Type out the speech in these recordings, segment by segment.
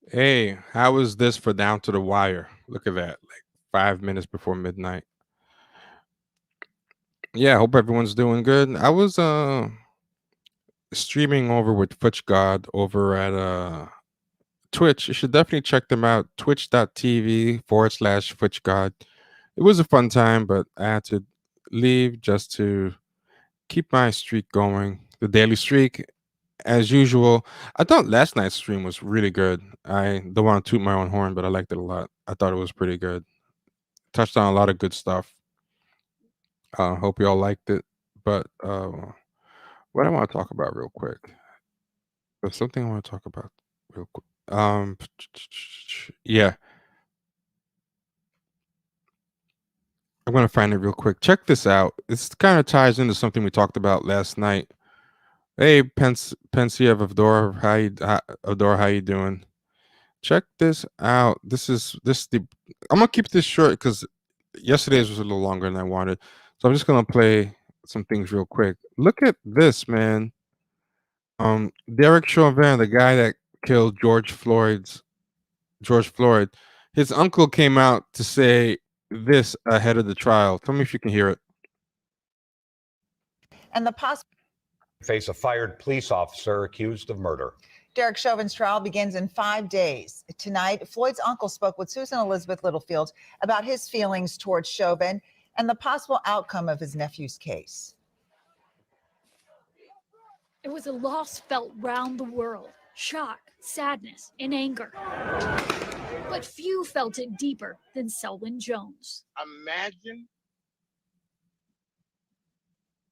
Hey, how was this for Down to the Wire? Look at that, like 5 minutes before midnight. Yeah, hope everyone's doing good. I was streaming over with Futch God over at Twitch. You should definitely check them out. Twitch.tv/Futch God. It was a fun time, but I had to leave just to keep my streak going. The daily streak, as usual. I thought last night's stream was really good. I don't want to toot my own horn, but I liked it a lot. I thought it was pretty good. Touched on a lot of good stuff. Hope you all liked it. But what I want to talk about real quick. There's something I want to talk about real quick. Yeah, I'm gonna find it real quick. Check this out. This kind of ties into something we talked about last night. Hey, Pensieve Avdor, Avdor, how you doing? Check this out. This. I'm gonna keep this short because yesterday's was a little longer than I wanted. So I'm just gonna play some things real quick. Look at this, man. Derek Chauvin, the guy that killed George Floyd, his uncle came out to say this ahead of the trial. Tell me if you can hear it. And the possible face a fired police officer accused of murder. Derek Chauvin's trial begins in 5 days. Tonight, Floyd's uncle spoke with Susan Elizabeth Littlefield about his feelings towards Chauvin and the possible outcome of his nephew's case. It was a loss felt round the world, shock, sadness, and anger. But few felt it deeper than Selwyn Jones. Imagine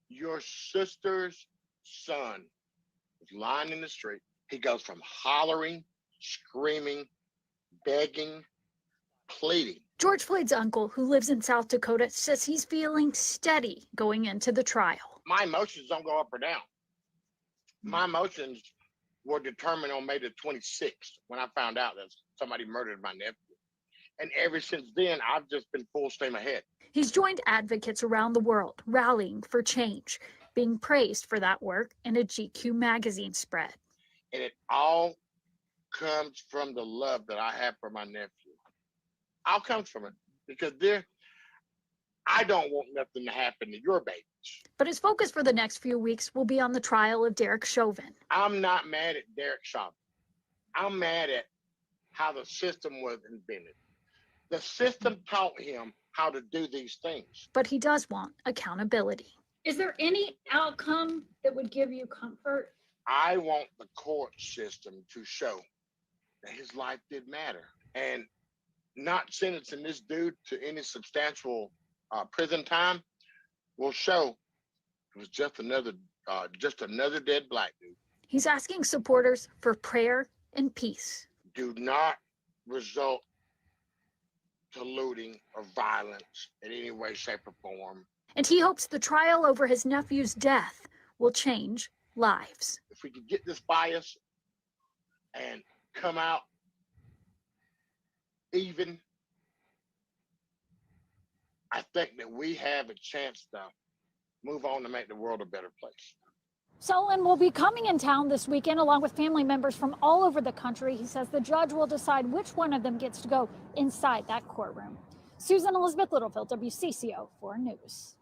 your sister's son is lying in the street. He goes from hollering, screaming, begging, pleading. George Floyd's uncle, who lives in South Dakota, says he's feeling steady going into the trial. My emotions don't go up or down. My emotions were determined on May the 26th when I found out that somebody murdered my nephew. And ever since then, I've just been full steam ahead. He's joined advocates around the world rallying for change, being praised for that work in a GQ magazine spread. And it all comes from the love that I have for my nephew. All comes from it because I don't want nothing to happen to your babies. But his focus for the next few weeks will be on the trial of Derek Chauvin. I'm not mad at Derek Chauvin. I'm mad at how the system was invented. The system taught him how to do these things. But he does want accountability. Is there any outcome that would give you comfort? I want the court system to show that his life did matter, and not sentencing this dude to any substantial prison time will show it was just another dead black dude. He's asking supporters for prayer and peace. Do not result to looting or violence in any way, shape, or form. And he hopes the trial over his nephew's death will change lives. If we could get this bias and come out even, I think that we have a chance to move on to make the world a better place. Selwyn will be coming in town this weekend along with family members from all over the country. He says the judge will decide which one of them gets to go inside that courtroom. Susan Elizabeth Littlefield, WCCO 4 News.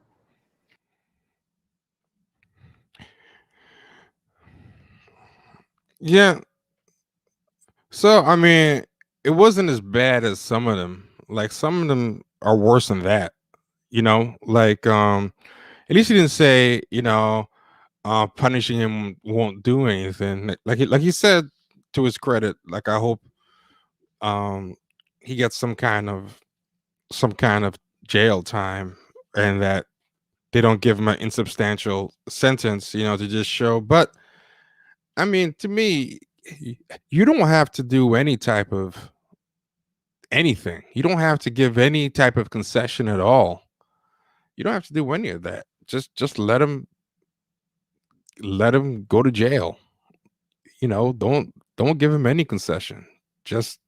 Yeah. So I mean, it wasn't as bad as some of them. Like some of them are worse than that. Like at least he didn't say, punishing him won't do anything. Like he said, to his credit, like I hope he gets some kind of jail time, and that they don't give him an insubstantial sentence, to just show. But I mean, to me, you don't have to do any type of anything. You don't have to give any type of concession at all. You don't have to do any of that. Just let him go to jail. Don't give him any concession. Just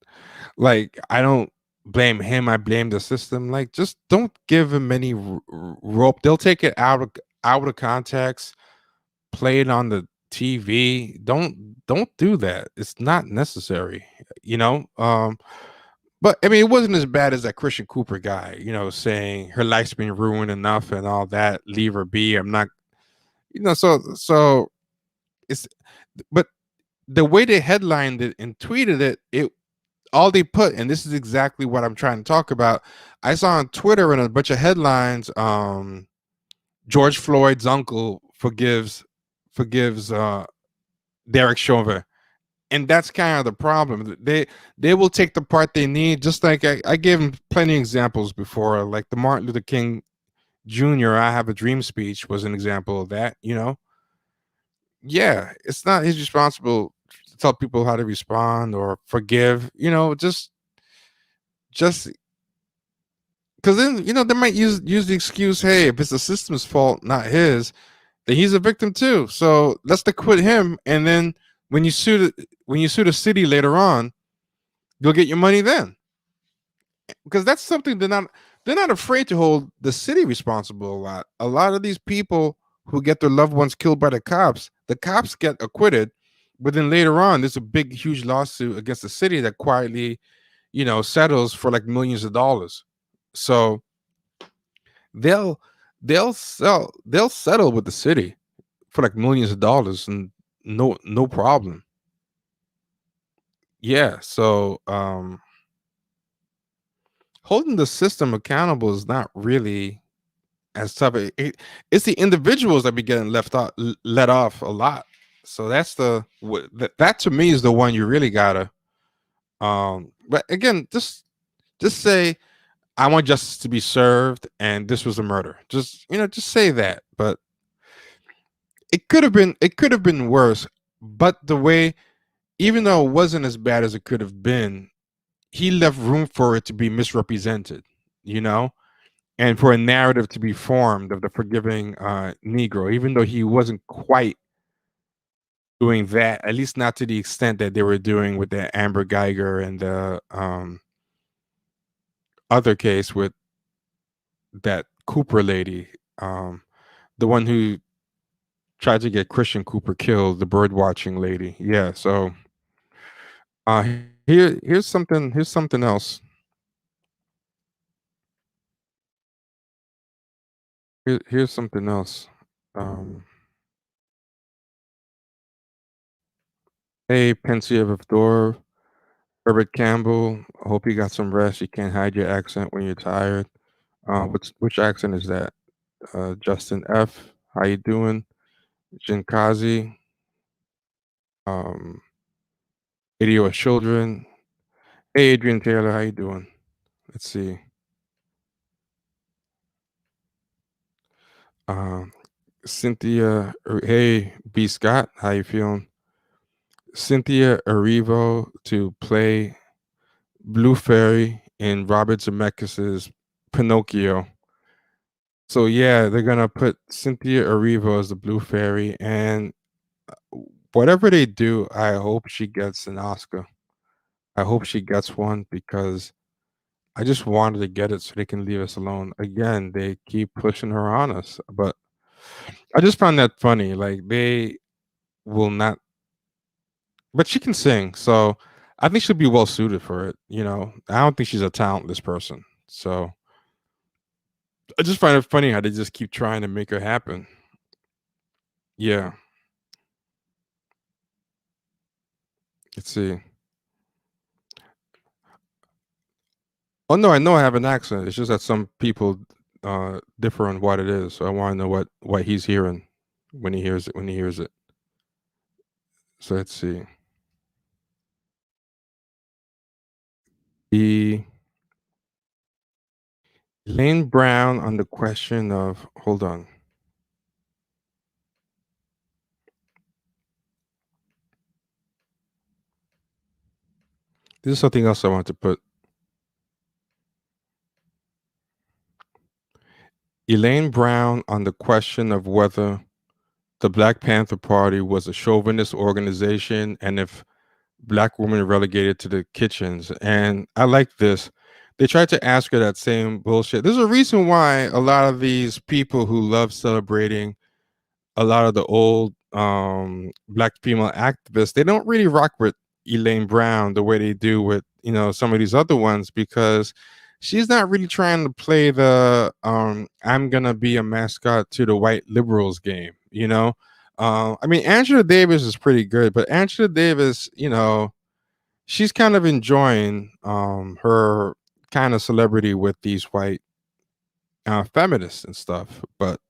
like I don't blame him, I blame the system. Like just don't give him any rope. They'll take it out of context, play it on the TV. Don't do that. It's not necessary. you know. But I mean, it wasn't as bad as that Christian Cooper guy, saying her life's been ruined enough and all that. Leave her be. I'm not, So it's, but the way they headlined it and tweeted it all they put, and this is exactly what I'm trying to talk about. I saw on Twitter and a bunch of headlines. George Floyd's uncle forgives Derek Chauvin. And that's kind of the problem. They will take the part they need, just like I gave them plenty of examples before, like the Martin Luther King Jr. "I Have a Dream" speech was an example of that. Yeah, it's not his responsible to tell people how to respond or forgive. Just because then they might use the excuse, hey, if it's the system's fault, not his, then he's a victim too. So let's acquit him, and then when you sue the city later on, you'll get your money then, because that's something they're not afraid to hold the city responsible. A lot of these people who get their loved ones killed by the cops get acquitted, but then later on there's a big huge lawsuit against the city that quietly settles for like millions of dollars. So they'll they'll settle with the city for like millions of dollars, and no problem. Yeah, so holding the system accountable is not really as tough. It's the individuals that be getting let off a lot. So that's that to me is the one you really gotta. But again, just say, I want justice to be served, and this was a murder. Just say that. But it could have been worse. But the way, even though it wasn't as bad as it could have been, he left room for it to be misrepresented. You know, and for a narrative to be formed of the forgiving Negro, even though he wasn't quite doing that, at least not to the extent that they were doing with the Amber Geiger and the other case with that Cooper lady, the one who tried to get Christian Cooper killed, the bird watching lady. Yeah. So uh, here's something else. Here's something else. Um, hey, Pensive of Door. Herbert Campbell, I hope you got some rest. You can't hide your accent when you're tired. Which accent is that? Justin F. How you doing? Jinkazi, um, Idiot of Children. Hey, Adrian Taylor, how you doing? Let's see. Um, Cynthia, hey, B. Scott, how you feeling? Cynthia Arrivo to play Blue Fairy in Robert Zemeckis' Pinocchio. So yeah, they're gonna put Cynthia Erivo as the Blue Fairy, and whatever they do, I hope she gets an Oscar. I hope she gets one, because I just wanted to get it so they can leave us alone. Again, they keep pushing her on us, but I just found that funny. Like, they will not, but she can sing, so I think she'll be well suited for it. I don't think she's a talentless person, so I just find it funny how they just keep trying to make her happen. Yeah, let's see. Oh no, I know I have an accent. It's just that some people differ on what it is. So I want to know what he's hearing when he hears it. So let's see. The Elaine Brown on the question of, hold on. This is something else I want to put. Elaine Brown on the question of whether the Black Panther Party was a chauvinist organization, and if Black women relegated to the kitchens. And I like this. They tried to ask her that same bullshit. There's a reason why a lot of these people who love celebrating a lot of the old Black female activists, they don't really rock with Elaine Brown the way they do with some of these other ones, because she's not really trying to play the I'm gonna be a mascot to the white liberals game. I mean, Angela Davis is pretty good, but Angela Davis, she's kind of enjoying her kind of celebrity with these white feminists and stuff. But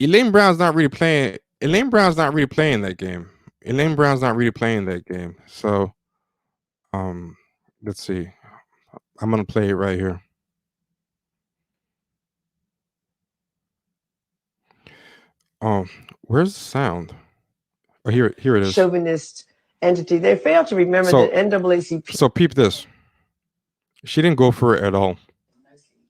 Elaine Brown's not really playing that game. Elaine Brown's not really playing that game. So um let's see. I'm gonna play it right here. Um, where's the sound? Oh, here it is. Chauvinist entity. They fail to remember So- that NAACP. So peep this. She didn't go for it at all.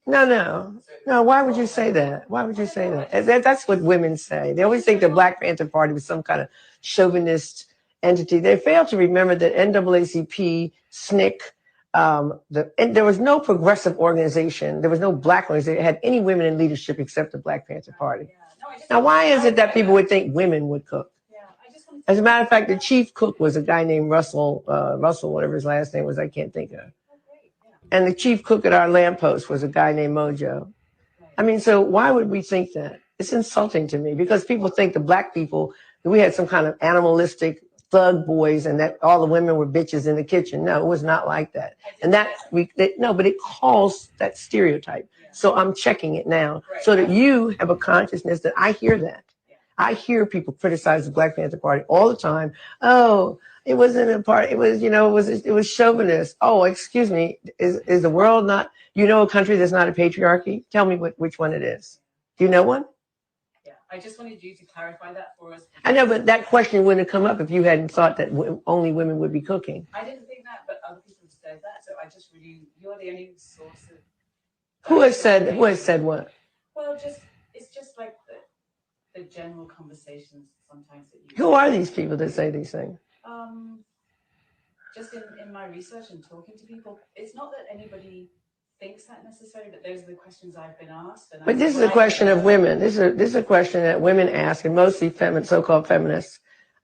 No. Why would you say that? Why would you say that? That's what women say. They always think the Black Panther Party was some kind of chauvinist entity. They fail to remember that NAACP, SNCC, and there was no progressive organization. There was no Black organization that had any women in leadership except the Black Panther Party. Now, why is it that people would think women would cook? As a matter of fact, the chief cook was a guy named Russell, whatever his last name was, I can't think of. And the chief cook at our lamppost was a guy named Mojo. I mean, so why would we think that? It's insulting to me because people think the Black people, that we had some kind of animalistic thug boys and that all the women were bitches in the kitchen. No, it was not like that. And but it calls that stereotype. So I'm checking it now so that you have a consciousness that I hear that. I hear people criticize the Black Panther Party all the time. Oh, it wasn't a part. It was, it was chauvinist. Oh, excuse me. Is the world not, a country that's not a patriarchy? Tell me which one it is. Do you know one? Yeah, I just wanted you to clarify that for us. I know, but that question wouldn't have come up if you hadn't thought that only women would be cooking. I didn't think that, but other people have said that. So I just you're the only source of. Who has said what? Well, it's just like the general conversations sometimes that you. Who are these people that say these things? Just in my research and talking to people, it's not that anybody thinks that necessarily, but those are the questions I've been asked. But this is a question of women. This is a question that women ask, and mostly so-called feminists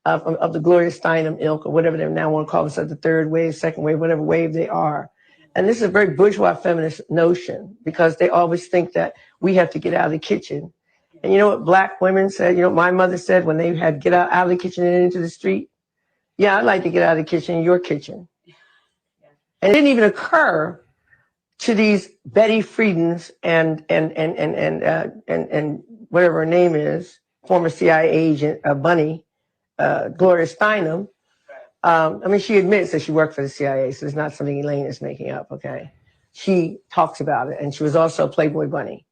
of the Gloria Steinem ilk, or whatever they now want to call themselves, the third wave, second wave, whatever wave they are. And this is a very bourgeois feminist notion because they always think that we have to get out of the kitchen. And you know what Black women said? My mother said when they had to get out of the kitchen and into the street, yeah, I'd like to get out of the kitchen, your kitchen. And it didn't even occur to these Betty Friedens and whatever her name is, former CIA agent, Bunny, Gloria Steinem. I mean, she admits that she worked for the CIA, so it's not something Elaine is making up, okay? She talks about it, and she was also a Playboy Bunny.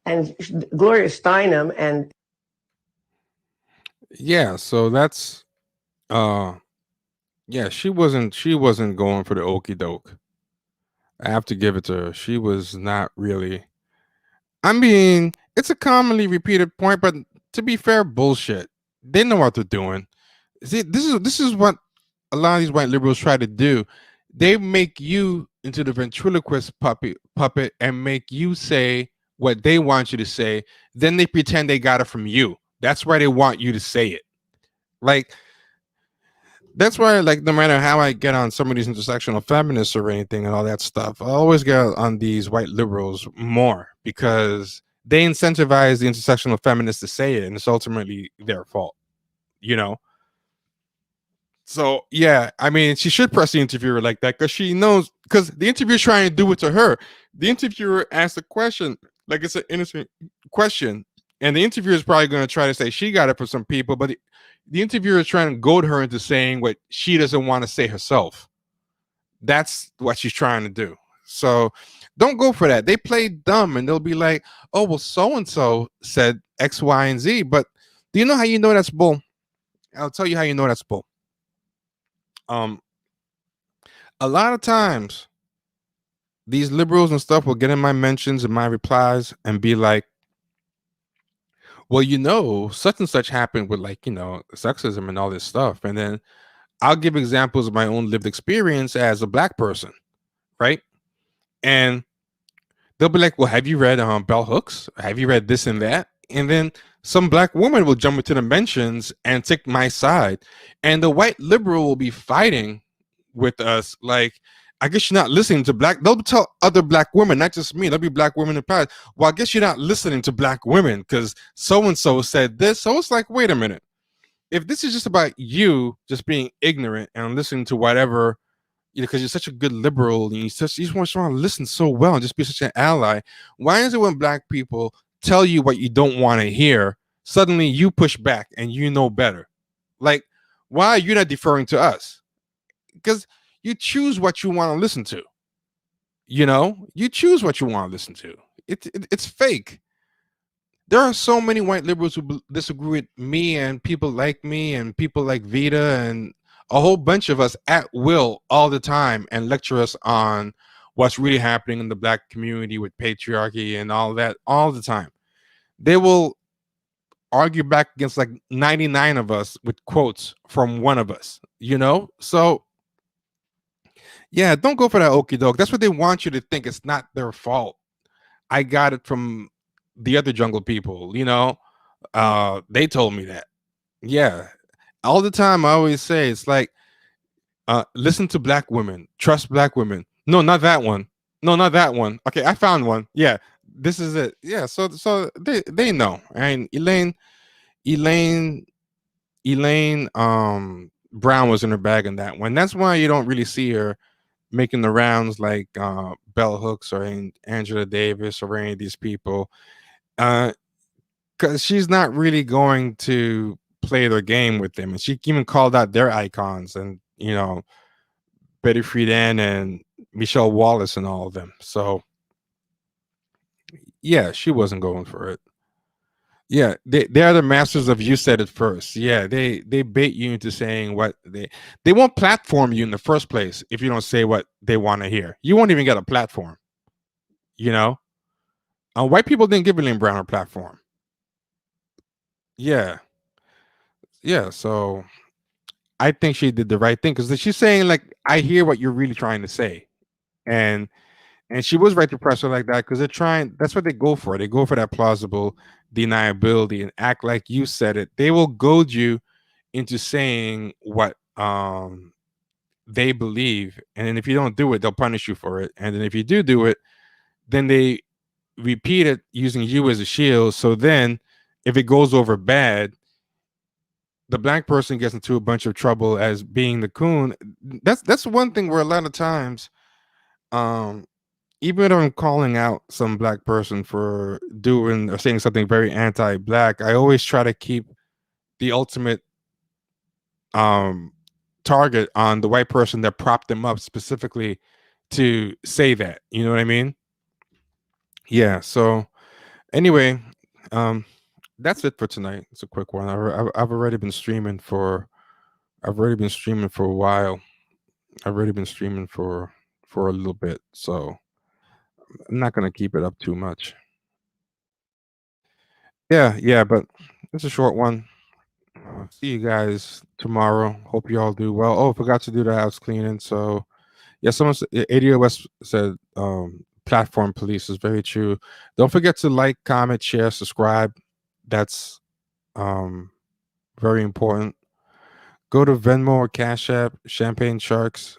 And Gloria Steinem and... Yeah, so that's yeah, she wasn't going for the okie doke. I have to give it to her. She was not really. I mean, it's a commonly repeated point, but to be fair, bullshit. They know what they're doing. See, this is what a lot of these white liberals try to do. They make you into the ventriloquist puppet and make you say what they want you to say. Then they pretend they got it from you. That's why they want you to say it. Like, that's why, like, no matter how I get on some of these intersectional feminists or anything and all that stuff, I always get on these white liberals more because they incentivize the intersectional feminists to say it, and it's ultimately their fault, So, yeah, I mean, she should press the interviewer like that because she knows, because the interviewer's trying to do it to her. The interviewer asked a question, like it's an innocent question, and the interviewer is probably going to try to say she got it from some people, but the interviewer is trying to goad her into saying what she doesn't want to say herself. That's what she's trying to do. So don't go for that. They play dumb and they'll be like, oh, well, so-and-so said X, Y, and Z. But do you know how you know that's bull? I'll tell you how you know that's bull. A lot of times these liberals and stuff will get in my mentions and my replies and be like, well, such and such happened with, like, sexism and all this stuff. And then I'll give examples of my own lived experience as a Black person, right? And they'll be like, well, have you read Bell Hooks? Have you read this and that? And then some black woman will jump into the mentions and take my side, and the white liberal will be fighting with us. Like, I guess you're not listening to black. They'll tell other black women, not just me. There'll be black women in the past. Well, I guess you're not listening to black women because so and so said this. So it's like, wait a minute. If this is just about you just being ignorant and listening to whatever, because you're such a good liberal and you just want to listen so well and just be such an ally, why is it when black people tell you what you don't want to hear, suddenly you push back and you know better? Like, why are you not deferring to us? Because you choose what you want to listen to. You choose what you want to listen to. It's fake. There are so many white liberals who disagree with me and people like me and people like Vita and a whole bunch of us at will all the time and lecture us on what's really happening in the black community with patriarchy and all that all the time. They will argue back against like 99 of us with quotes from one of us, So yeah, don't go for that okie doke. That's what they want you to think. It's not their fault. I got it from the other jungle people, they told me that. Yeah. All the time I always say it's like, listen to black women, trust black women. No, not that one. No, not that one. Okay, I found one. Yeah, this is it. Yeah, so they know. And Elaine Brown was in her bag in that one. That's why you don't really see her making the rounds like Bell Hooks or Angela Davis or any of these people. Because she's not really going to play their game with them. And she even called out their icons and, Betty Friedan and Michelle Wallace and all of them. So, yeah, she wasn't going for it. Yeah, they are the masters of you said it first. Yeah, they bait you into saying what they won't platform you in the first place if you don't say what they want to hear. You won't even get a platform. White people didn't give Elaine Brown a platform. Yeah. Yeah, so I think she did the right thing because she's saying like, I hear what you're really trying to say, and she was right to press her like that because they're trying. That's what they go for. They go for that plausible deniability and act like you said it. They will goad you into saying what they believe, and then if you don't do it, they'll punish you for it. And then if you do it, then they repeat it using you as a shield. So then, if it goes over bad, the black person gets into a bunch of trouble as being the coon. That's one thing where a lot of times, even if I'm calling out some black person for doing or saying something very anti-black, I always try to keep the ultimate target on the white person that propped them up specifically to say that. You know what I mean? Yeah. So anyway, that's it for tonight. It's a quick one. I've already been streaming for. I've already been streaming for a while. I've already been streaming for a little bit, so I'm not gonna keep it up too much. Yeah, but it's a short one. See you guys tomorrow. Hope you all do well. Oh, forgot to do the house cleaning. So yeah, someone ADOS said platform police is very true. Don't forget to like, comment, share, subscribe. That's very important. Go to Venmo or Cash App, Champagne Sharks,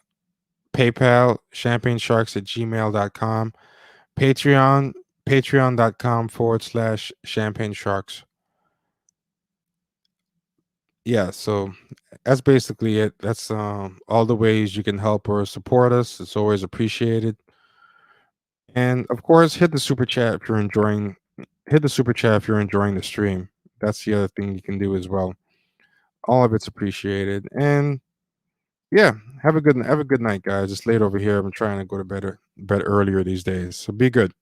PayPal, champagnesharks@gmail.com, Patreon, patreon.com/Champagne Sharks. Yeah, so that's basically it. That's all the ways you can help or support us. It's always appreciated. And of course, hit the super chat if you're enjoying the stream. That's the other thing you can do as well. All of it's appreciated. And yeah, have a good night, guys. It's late over here. I'm trying to go to bed earlier these days. So be good.